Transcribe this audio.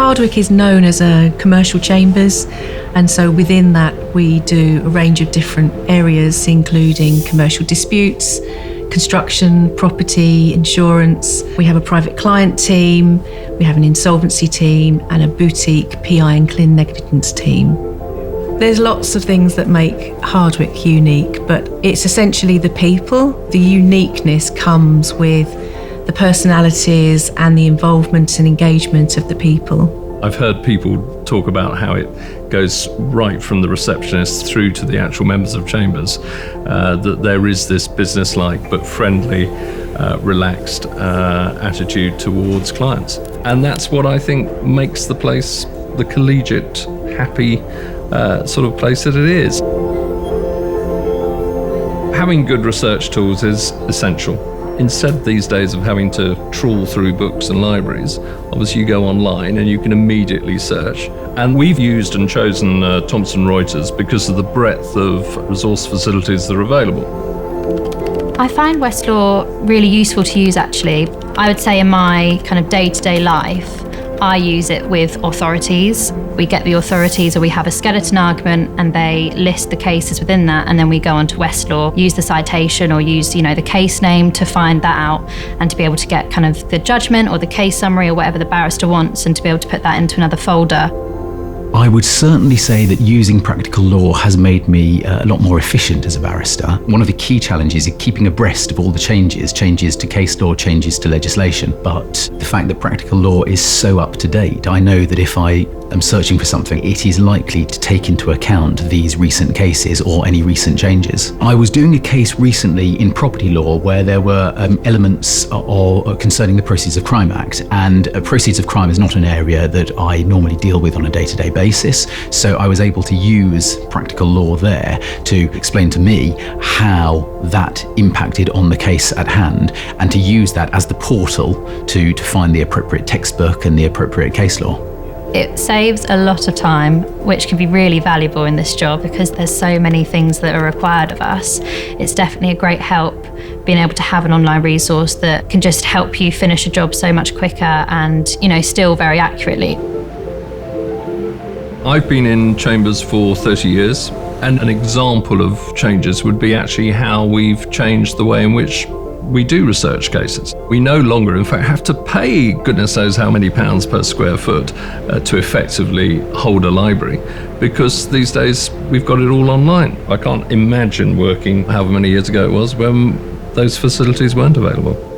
Hardwicke is known as a commercial chambers, and so within that we do a range of different areas, including commercial disputes, construction, property, insurance. We have a private client team, we have an insolvency team, and a boutique PI and clean negligence team. There's lots of things that make Hardwicke unique, but it's essentially the people. The uniqueness comes with the personalities and the involvement and engagement of the people. I've heard people talk about how it goes right from the receptionist through to the actual members of chambers, that there is this business-like but friendly, relaxed attitude towards clients. And that's what I think makes the place the collegiate, happy sort of place that it is. Having good research tools is essential. Instead these days of having to trawl through books and libraries, obviously you go online and you can immediately search. And we've used and chosen Thomson Reuters because of the breadth of resource facilities that are available. I find Westlaw really useful to use actually. I would say in my kind of day-to-day life, I use it with authorities. We get the authorities, or we have a skeleton argument and they list the cases within that, and then we go onto Westlaw, use the citation or use, the case name to find that out and to be able to get kind of the judgment or the case summary or whatever the barrister wants, and to be able to put that into another folder. I would certainly say that using practical law has made me a lot more efficient as a barrister. One of the key challenges is keeping abreast of all the changes to case law, changes to legislation. But the fact that practical law is so up to date, I know that if I am searching for something, it is likely to take into account these recent cases or any recent changes. I was doing a case recently in property law where there were elements concerning the Proceeds of Crime Act, and proceeds of crime is not an area that I normally deal with on a day-to-day basis, so I was able to use practical law there to explain to me how that impacted on the case at hand, and to use that as the portal to find the appropriate textbook and the appropriate case law. It saves a lot of time, which can be really valuable in this job because there's so many things that are required of us. It's definitely a great help being able to have an online resource that can just help you finish a job so much quicker and, still very accurately. I've been in chambers for 30 years, and an example of changes would be actually how we've changed the way in which we do research cases. We no longer, in fact, have to pay goodness knows how many pounds per square foot to effectively hold a library, because these days we've got it all online. I can't imagine working however many years ago it was when those facilities weren't available.